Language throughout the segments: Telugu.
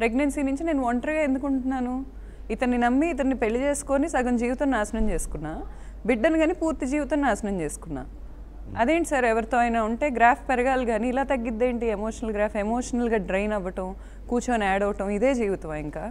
ప్రెగ్నెన్సీ నుంచి నేను ఒంటరిగా ఎందుకుంటున్నాను? ఇతన్ని నమ్మి ఇతన్ని పెళ్లి చేసుకొని సగం జీవితం నాశనం చేసుకున్నా, బిడ్డను కానీ పూర్తి జీవితం నాశనం చేసుకున్నా. అదేంటి సార్, ఎవరితో అయినా ఉంటే గ్రాఫ్ పెరగాలి కానీ ఇలా తగ్గిద్దేంటి? ఎమోషనల్ గ్రాఫ్ ఎమోషనల్గా డ్రైన్ అవ్వటం, కూర్చొని యాడ్ అవటం, ఇదే జీవితం. ఇంకా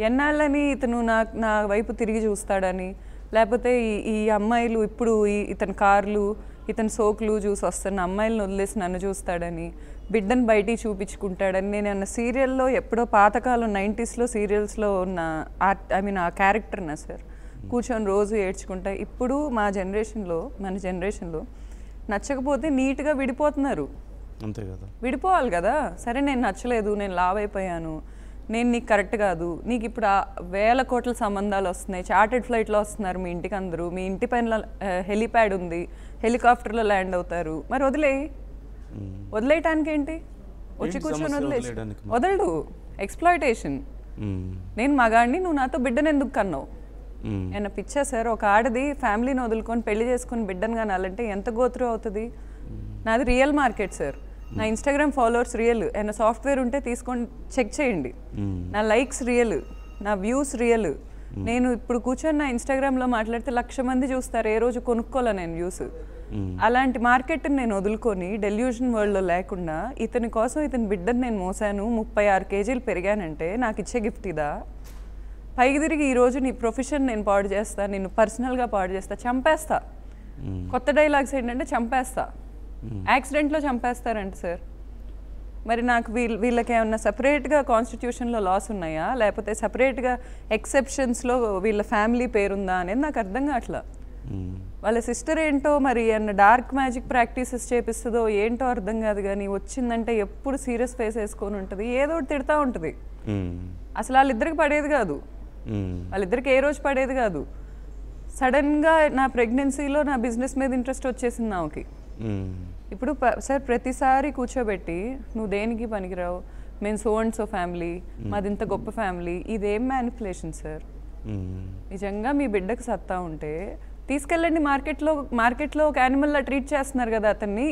ఎన్నాళ్ళని ఇతను నా వైపు తిరిగి చూస్తాడని, లేకపోతే ఈ అమ్మాయిలు ఇప్పుడు ఇతని కార్లు ఇతని సోకులు చూసి వస్తున్న అమ్మాయిలను వదిలేసి నన్ను చూస్తాడని, బిడ్డను బయటికి చూపించుకుంటాడని. నేను అన్న సీరియల్లో ఎప్పుడో పాతకాలం 90sలో సీరియల్స్లో ఉన్న ఆ క్యారెక్టర్నా సార్, కూర్చొని రోజు ఏడ్చుకుంటా. ఇప్పుడు మన జనరేషన్లో నచ్చకపోతే నీట్గా విడిపోతున్నారు. అంతే కదా, విడిపోవాలి కదా. సరే నేను నచ్చలేదు, నేను లావ్ అయిపోయాను, నేను నీకు కరెక్ట్ కాదు, నీకు ఇప్పుడు 1000 కోట్ల సంబంధాలు వస్తున్నాయి, చార్టెడ్ ఫ్లైట్లో వస్తున్నారు మీ ఇంటికి అందరూ, మీ ఇంటి పైన హెలిప్యాడ్ ఉంది, హెలికాప్టర్లో ల్యాండ్ అవుతారు, మరి వదిలేయటానికి ఏంటి? వచ్చి కూర్చొని వదలడు. ఎక్స్‌ప్లాయిటేషన్. నేను మగాడిని, నువ్వు నాతో బిడ్డను ఎందుకు కన్నావు? ఏమన్నా పిచ్చా సార్? ఒక ఆడది ఫ్యామిలీని వదులుకొని పెళ్లి చేసుకొని బిడ్డను కానాలంటే ఎంత గోత్రం అవుతుంది? నాది రియల్ మార్కెట్ సార్. నా ఇన్స్టాగ్రామ్ ఫాలోవర్స్ రియల్. ఏమైనా సాఫ్ట్వేర్ ఉంటే తీసుకొని చెక్ చేయండి. నా లైక్స్ రియల్, నా వ్యూస్ రియల్. నేను ఇప్పుడు కూర్చొని నా ఇన్స్టాగ్రామ్లో మాట్లాడితే 1,00,000 మంది చూస్తారు. ఏ రోజు కొనుక్కోలే నేను వ్యూస్. అలాంటి మార్కెట్ని నేను వదులుకొని డెల్యూషన్ వరల్డ్లో లేకుండా ఇతని కోసం ఇతని బిడ్డను నేను మోసాను, 36 కేజీలు పెరిగానంటే నాకు ఇచ్చే గిఫ్ట్ ఇదా? పైకి తిరిగి ఈరోజు నీ ప్రొఫెషన్ నేను పాడు చేస్తా, నిన్ను పర్సనల్గా పాడు చేస్తా, చంపేస్తా. కొత్త డైలాగ్స్ ఏంటంటే చంపేస్తా, యాక్సిడెంట్లో చంపేస్తారంట సార్. మరి నాకు వీళ్ళకి ఏమన్నా సపరేట్గా కాన్స్టిట్యూషన్లో లాస్ ఉన్నాయా, లేకపోతే సపరేట్గా ఎక్సెప్షన్స్లో వీళ్ళ ఫ్యామిలీ పేరుందా అనేది నాకు అర్థం కావట్లా. వాళ్ళ సిస్టర్ ఏంటో మరి ఏమన్నా డార్క్ మ్యాజిక్ ప్రాక్టీసెస్ చేపిస్తుందో ఏంటో అర్థం కాదు, కానీ వచ్చిందంటే ఎప్పుడు సీరియస్ ఫేస్ వేసుకొని ఉంటుంది, ఏదో ఒకటి తిడతా ఉంటుంది. అసలు వాళ్ళిద్దరికి పడేది కాదు, వాళ్ళిద్దరికి ఏ రోజు పడేది కాదు. సడన్గా నా ప్రెగ్నెన్సీలో నా బిజినెస్ మీద ఇంట్రెస్ట్ వచ్చేసింది ఆమెకి. ఇప్పుడు సార్ ప్రతిసారి కూర్చోబెట్టి నువ్వు దేనికి పనికిరావు, మేము సో అండ్ సో ఫ్యామిలీ, మాది ఇంత గొప్ప ఫ్యామిలీ, ఇదేం మ్యానిపులేషన్ సార్? నిజంగా మీ బిడ్డకు సత్తా ఉంటే తీసుకెళ్ళండి. మార్కెట్లో ఒక యానిమల్లా ట్రీట్ చేస్తున్నారు కదా అతన్ని,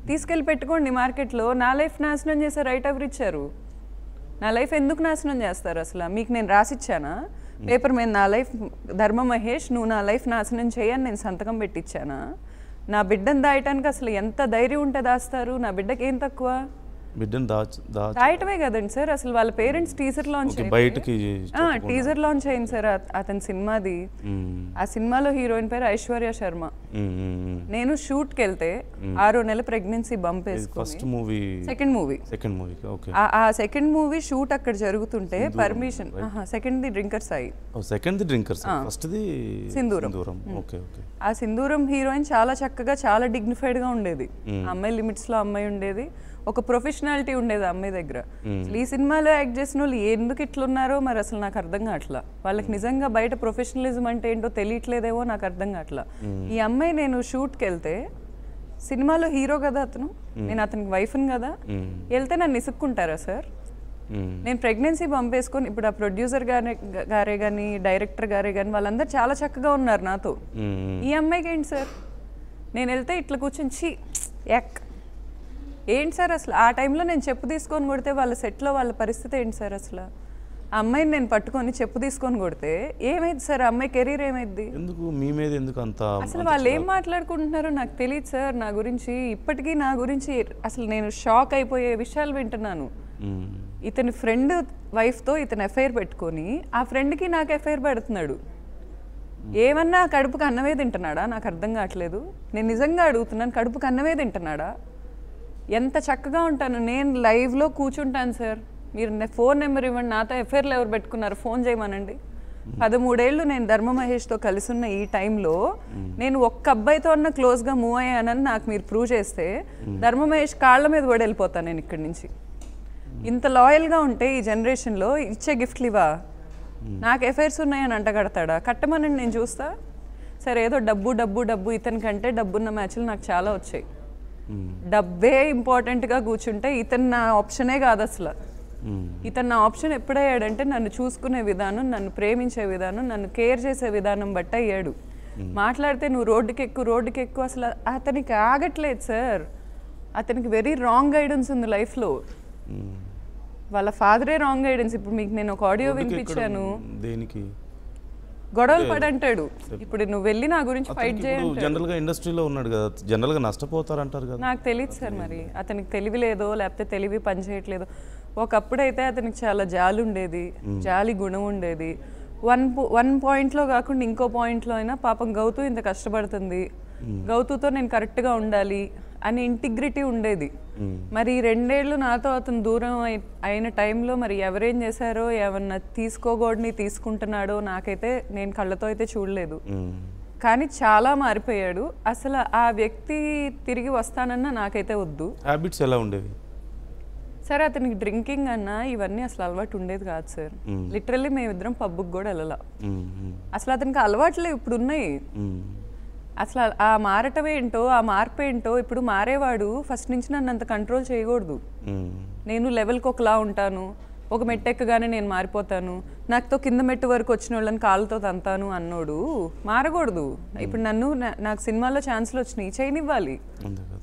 తీసుకెళ్ళి పెట్టుకోండి మార్కెట్లో. నా లైఫ్ నాశనం చేశారు, రైట్ ఎవరు ఇచ్చారు? నా లైఫ్ ఎందుకు నాశనం చేస్తారు అసలు? మీకు నేను రాసిచ్చానా పేపర్ మీద? నా లైఫ్ ధర్మ మహేష్, నువ్వు నా లైఫ్ నాశనం చేయని నేను సంతకం పెట్టించానా? నా బిడ్డను దాయటానికి అసలు ఎంత ధైర్యం ఉంటే దాస్తారు? నా బిడ్డకి ఏం తక్కువ? బిడ్డను దాయటమే కదండి సార్. అసలు వాళ్ళ పేరెంట్స్ టీజర్ లాంచ్ అయింది సార్ అతని సినిమాది. ఆ సినిమాలో హీరోయిన్ పేరు ఐశ్వర్య శర్మ. నేను షూట్కి వెళ్తే 6వ నెల ప్రెగ్నెన్సీ బంప్ వేసుకుని సెకండ్ మూవీ షూట్ అక్కడ జరుగుతుంటే పర్మిషన్, సెకండ్ది డ్రింకర్ సాయి, సింధూరం. ఆ సింధూరం హీరోయిన్ చాలా చక్కగా చాలా డిగ్నిఫైడ్ గా ఉండేది. అమ్మాయి లిమిట్స్ లో అమ్మాయి ఉండేది, ఒక ప్రొఫెషనాలిటీ ఉండేది అమ్మాయి దగ్గర. ఈ సినిమాలో యాక్ట్ చేసిన వాళ్ళు ఎందుకు ఇట్లున్నారో మరి అసలు నాకు అర్థం కావట్లా. వాళ్ళకి నిజంగా బయట ప్రొఫెషనలిజం అంటే ఏంటో తెలియట్లేదేమో నాకు అర్థం కావట్లా. ఈ అమ్మాయి నేను షూట్కి వెళ్తే, సినిమాలో హీరో కదా అతను, నేను అతనికి వైఫ్ని కదా, వెళ్తే నన్ను ఇసుక్కుంటారా సార్? నేను ప్రెగ్నెన్సీ పంపేసుకొని ఇప్పుడు ఆ ప్రొడ్యూసర్ గారే కానీ డైరెక్టర్ గారే కానీ వాళ్ళందరూ చాలా చక్కగా ఉన్నారు నాతో. ఈ అమ్మాయికి ఏంటి సార్? నేను వెళ్తే ఇట్లా కూర్చొని ఏంటి సార్ అసలు? ఆ టైంలో నేను చెప్పు తీసుకొని కొడితే వాళ్ళ సెట్లో వాళ్ళ పరిస్థితి ఏంటి సార్? అసలు ఆ అమ్మాయిని నేను పట్టుకొని చెప్పు తీసుకొని కొడితే ఏమైంది సార్? ఆ అమ్మాయి కెరీర్ ఏమైంది? అసలు వాళ్ళు ఏం మాట్లాడుకుంటున్నారో నాకు తెలియదు సార్ నా గురించి. ఇప్పటికీ నా గురించి అసలు నేను షాక్ అయిపోయే విషయాలు వింటున్నాను. ఇతని ఫ్రెండ్ వైఫ్తో ఇతను ఎఫ్ఐఆర్ పెట్టుకొని ఆ ఫ్రెండ్కి నాకు ఎఫ్ఐఆర్ పెడుతున్నాడు. ఏమన్నా కడుపుకి అన్నమే తింటున్నాడా? నాకు అర్థం కావట్లేదు. నేను నిజంగా అడుగుతున్నాను, కడుపుకి అన్నమే తింటున్నాడా? ఎంత చక్కగా ఉంటాను నేను, లైవ్లో కూర్చుంటాను సార్. మీరు ఫోన్ నెంబర్ ఇవ్వండి, నాతో ఎఫ్ఐఆర్లు ఎవరు పెట్టుకున్నారు ఫోన్ చేయమనండి. 13 ఏళ్ళు నేను ధర్మ మహేష్తో కలిసి ఉన్న ఈ టైంలో నేను ఒక్క అబ్బాయితో అన్న క్లోజ్గా మూవ్ అయ్యానని నాకు మీరు ప్రూవ్ చేస్తే ధర్మ మహేష్ కాళ్ళ మీద పడి వెళ్ళిపోతాను నేను ఇక్కడి నుంచి. ఇంత లాయల్గా ఉంటే ఈ జనరేషన్లో ఇచ్చే గిఫ్ట్లు ఇవా? నాకు ఎఫ్ఐఆర్స్ ఉన్నాయని అంటగడతాడా? కట్టమనండి, నేను చూస్తా. సరే ఏదో డబ్బు ఇతనికంటే డబ్బున్న మ్యాచ్లు నాకు చాలా వచ్చాయి. డబ్బే ఇంపార్టెంట్గా కూర్చుంటే ఇతను నా ఆప్షనే కాదు అసలు. ఇతను నా ఆప్షన్ ఎప్పుడయ్యాడంటే నన్ను చూసుకునే విధానం, నన్ను ప్రేమించే విధానం, నన్ను కేర్ చేసే విధానం బట్టి అయ్యాడు. మాట్లాడితే నువ్వు రోడ్డుకి ఎక్కువ అసలు అతనికి ఆగట్లేదు సార్. అతనికి వెరీ రాంగ్ గైడెన్స్ ఉంది లైఫ్లో. వాళ్ళ ఫాదరే రాంగ్ గైడెన్స్. ఇప్పుడు మీకు నేను ఒక ఆడియో వినిపించాను, దేనికి గొడవలు పడంటాడు. ఇప్పుడు నువ్వు వెళ్ళి నా గురించి ఫైట్ చేయండి. జనరల్ గా ఇండస్ట్రీలో ఉన్నాడు కదా, జనరల్ గా నష్టపోతారంటారు కదా. నాకు తెలియదు సార్, మరి అతనికి తెలివి లేదో లేకపోతే తెలివి పనిచేయట్లేదో. ఒకప్పుడైతే అతనికి చాలా జాలి ఉండేది, జాలి గుణం ఉండేది. వన్ పాయింట్లో కాకుండా ఇంకో పాయింట్లో అయినా పాపం గౌతు ఇంత కష్టపడుతుంది, గౌతుతో నేను కరెక్ట్గా ఉండాలి అని ఇంటిగ్రిటీ ఉండేది. మరి 2 ఏళ్ళు నాతో అతను దూరం అయిన టైంలో మరి ఎవరేం చేశారో, ఏమన్నా తీసుకోకూడని తీసుకుంటున్నాడో నాకైతే, నేను కళ్ళతో అయితే చూడలేదు. కానీ చాలా మారిపోయాడు. అసలు ఆ వ్యక్తి తిరిగి వస్తానన్నా నాకైతే వద్దు. హ్యాబిట్స్ ఎలా ఉండేవి? సరే, అతనికి డ్రింకింగ్ అన్నా ఇవన్నీ అసలు అలవాటు ఉండేది కాదు సార్. లిటరల్లీ మేమిద్దరం పబ్కి కూడా వెళ్ళాల. అసలు అతనికి అలవాట్లే ఇప్పుడు ఉన్నాయి. అసలు ఆ మారటం ఏంటో, ఆ మార్పు ఏంటో. ఇప్పుడు మారేవాడు ఫస్ట్ నుంచి నన్ను అంత కంట్రోల్ చేయకూడదు. నేను లెవెల్కి ఒకలా ఉంటాను, ఒక మెట్టు ఎక్కగానే నేను మారిపోతాను, నాకుతో కింద మెట్టు వరకు వచ్చిన వాళ్ళని కాళ్ళతో తంతాను అన్నోడు మారకూడదు. ఇప్పుడు నాకు సినిమాల్లో ఛాన్స్లు వచ్చినాయి, చేయనివ్వాలి.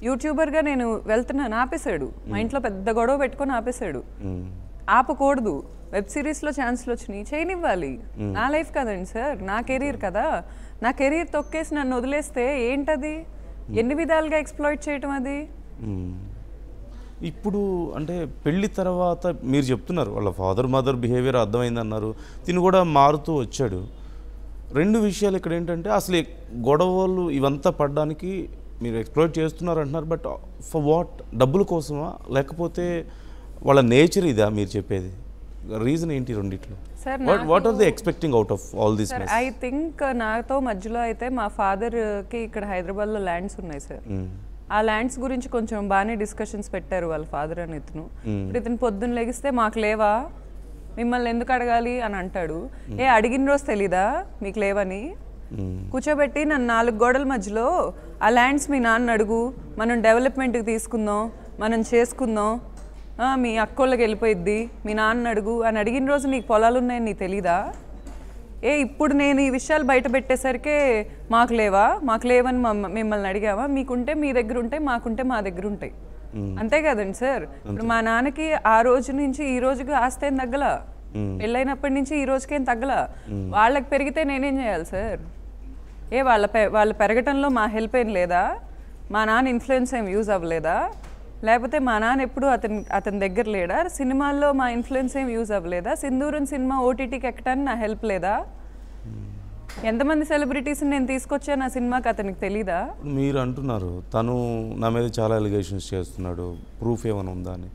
యూట్యూబర్గా నేను వెళ్తున్నాను, ఆపేశాడు. మా ఇంట్లో పెద్ద గొడవ పెట్టుకొని ఆపేశాడు. ఆపకూడదు. వెబ్ సిరీస్లో ఛాన్స్లు వచ్చినాయి, చేయనివ్వాలి. నా లైఫ్ కదండి సార్, నా కెరీర్ కదా. నా కెరీర్ తొక్కేసి నన్ను వదిలేస్తే ఏంటది? ఎన్ని విధాలుగా ఎక్స్ప్లాయిట్ చేయటం అది? ఇప్పుడు అంటే పెళ్లి తర్వాత మీరు చెప్తున్నారు వాళ్ళ ఫాదర్ మదర్ బిహేవియర్ అర్థమైంది అన్నారు, తిను కూడా మారుతూ వచ్చాడు. 2 విషయాలు ఇక్కడ ఏంటంటే, అసలు గొడవలు ఇవంతా పడడానికి మీరు ఎక్స్ప్లోయిట్ చేస్తున్నారు అంటున్నారు. But for what? డబ్బుల కోసమా, లేకపోతే వాళ్ళ నేచర్ ఇదా మీరు చెప్పేది? రీజన్ ఏంటి రెండిట్లో? What are they expecting out of all this? I think నాతో మధ్యలో అయితే మా ఫాదర్కి ఇక్కడ హైదరాబాద్లో ల్యాండ్స్ ఉన్నాయి సార్. ఆ ల్యాండ్స్ గురించి కొంచెం బాగానే డిస్కషన్స్ పెట్టారు వాళ్ళ ఫాదర్ అని. ఇతను పొద్దున్న లెగిస్తే మాకు లేవా, మిమ్మల్ని ఎందుకు అడగాలి అని అంటాడు. అడిగిన రోజు తెలీదా మీకు లేవని? కూర్చోబెట్టి నన్ను 4 గోడల మధ్యలో ఆ ల్యాండ్స్ మీ నాన్న అడుగు, మనం డెవలప్మెంట్కి తీసుకుందాం, మనం చేసుకుందాం, మీ అక్కోళ్ళకి వెళ్ళిపోయిద్ది, మీ నాన్న అడుగు అని అడిగిన రోజు నీకు పొలాలు ఉన్నాయని నీకు తెలీదా? ఇప్పుడు నేను ఈ విషయాలు బయట పెట్టేసరికి మాకు లేవా, మాకు లేవని మిమ్మల్ని అడిగావా? మీకుంటే మీ దగ్గర ఉంటాయి, మాకుంటే మా దగ్గర ఉంటాయి. అంతే కదండి సార్. ఇప్పుడు మా నాన్నకి ఆ రోజు నుంచి ఈ రోజుకి ఆస్తి ఏం తగ్గల, పెళ్ళైనప్పటి నుంచి ఈ రోజుకేం తగ్గల. వాళ్ళకి పెరిగితే నేనేం చేయాలి సార్? వాళ్ళ పెరగటంలో మా హెల్ప్ ఏం లేదా? మా నాన్న ఇన్ఫ్లుయెన్స్ ఏం యూజ్ అవ్వలేదా? లేకపోతే మా నాన్న ఎప్పుడు అతని దగ్గర లేడా? సినిమాల్లో మా ఇన్ఫ్లుయెన్స్ ఏం యూజ్ అవ్వలేదా? సింధూరం సినిమా ఓటీటీకి ఎక్కడానికి నా హెల్ప్ లేదా? ఎంతమంది సెలబ్రిటీస్ని నేను తీసుకొచ్చా నా సినిమాకి, అతనికి తెలీదా? మీరు అంటున్నారు తను నా మీద చాలా ఎలిగేషన్స్ చేస్తున్నాడు, ప్రూఫ్ ఏమైనా ఉందా అని.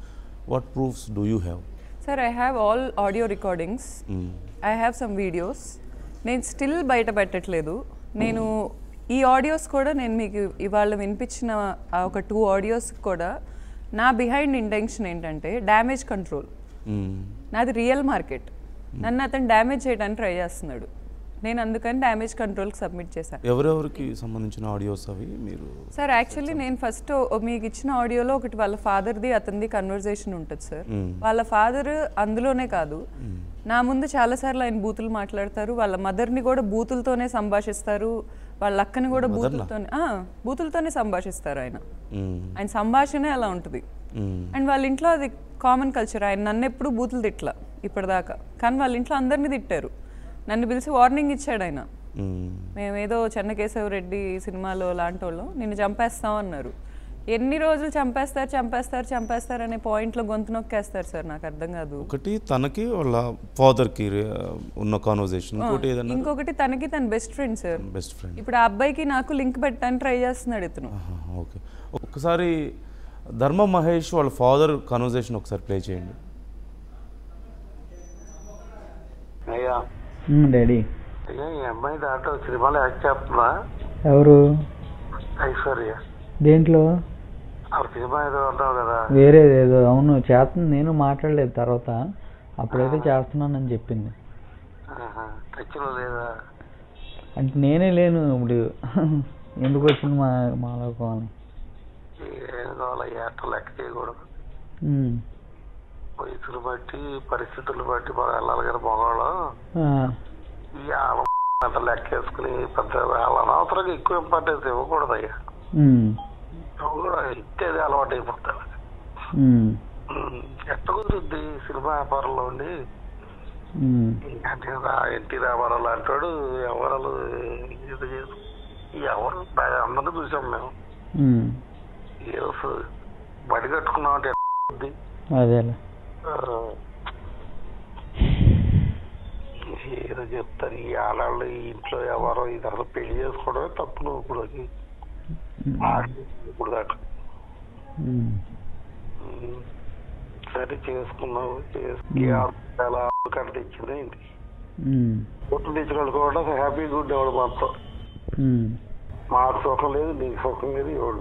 What proofs do you have? Sir, I have all audio recordings, I have some videos. నేను స్టిల్ బయట పెట్టట్లేదు. నేను ఈ ఆడియోస్ కూడా నేను మీకు ఇవాళ వినిపించిన ఒక 2 ఆడియోస్ కూడా నా బిహైండ్ ఇంటెన్షన్ ఏంటంటే డ్యామేజ్ కంట్రోల్. నాది రియల్ మార్కెట్, నన్ను అతను డ్యామేజ్ చేయడానికి ట్రై చేస్తున్నాడు. నేను అందుకని డ్యామేజ్ కంట్రోల్కి సబ్మిట్ చేశాను. ఎవరెవరికి సంబంధించిన ఆడియోస్ అవి మీరు? సార్, యాక్చువల్లీ నేను ఫస్ట్ మీకు ఇచ్చిన ఆడియోలో ఒకటి వాళ్ళ ఫాదర్ది అతనిది కన్వర్జేషన్ ఉంటుంది సార్. వాళ్ళ ఫాదర్ అందులోనే కాదు, నా ముందు చాలాసార్లు ఆయన బూతులు మాట్లాడతారు. వాళ్ళ మదర్ని కూడా బూతులతోనే సంభాషిస్తారు, వాళ్ళ అక్కని కూడా బూతులతోనే సంభాషిస్తారు. ఆయన సంభాషణ అలా ఉంటుంది. అండ్ వాళ్ళ ఇంట్లో అది కామన్ కల్చర్. ఆయన నన్ను ఎప్పుడు బూతులు తిట్లా ఇప్పటిదాకా, కానీ వాళ్ళ ఇంట్లో అందరినీ తిట్టారు. నన్ను పిలిచి వార్నింగ్ ఇచ్చాడు ఆయన. మేమేదో చెన్నకేశవరెడ్డి సినిమాలో లాంటి వాళ్ళు నిన్ను చంపేస్తాం అన్నారు. ఎన్ని రోజులు చంపేస్తారు అనే పాయింట్లో గొంతు నొక్కేస్తారు సార్, నాకు అర్థం కాదు. ఒకటి తనకి వాళ్ళ ఫాదర్కి ఉన్న కాన్వర్సేషన్, ఇంకొకటి తనకి తన best friend sir. Best friend. ఇప్పుడు ఆ అబ్బాయికి నాకు లింక్ పెట్టడానికి ట్రై చేస్తున్నాడు ఇతను. ఓకే, ఒకసారి ధర్మ మహేష్ వాళ్ళ ఫాదర్ కాన్వర్సేషన్ ఒకసారి ప్లే చేయండి. డాడీ, ఈ అమ్మాయి దాంట్లో సినిమాలో యాక్ట్ చేస్తున్నా. ఎవరు? ఐశ్వర్య. దేంట్లో? సినిమా ఏదో అన్నావు కదా, వేరేదేదో. అవును, చేస్తుంది. నేను మాట్లాడలేదు తర్వాత, అప్పుడైతే చేస్తున్నానని చెప్పింది. టచ్లో లేదా? అంటే నేనే లేను ఇప్పుడు. ఎందుకు వచ్చింది మాలో కావాలి? ఏం కావాలి? అట్లా లెక్క చేయకూడదు. వయసులు బట్టి పరిస్థితులు బట్టి మనం వెళ్ళాలి కదా మగవాళ్ళం. ఈ అంత లెక్క వేసుకుని పెద్ద వాళ్ళని అవసరంగా ఎక్కువ ఇంపార్టెన్స్ ఇవ్వకూడదు. అయ్యా కూడా ఇచ్చేది అలవాటు అయిపోతాడు. ఎట్ట కుదురుద్ది సినిమా వ్యాపారంలో ఉండి అంటే ఎన్టీ రామారావు లాంటాడు ఎవరు ఎవరు అందరినీ చూసాం మేము. బడి కట్టుకున్నాం అంటే అదేలే ఏదో చెప్తారు ఈ ఆడాళ్ళు ఇంట్లో ఎవరో ఇది అసలు పెళ్లి చేసుకోవడమే తప్పు. నువ్వు ఇప్పుడు దాకా సరే చేసుకున్నావు చాలా కట్ట తెచ్చింది ఏంటి కొట్టు తెచ్చిన కూడా హ్యాపీగా ఉండేవాడు మాతో. మాకు సుఖం లేదు నీకు సుఖం లేదు ఎవడు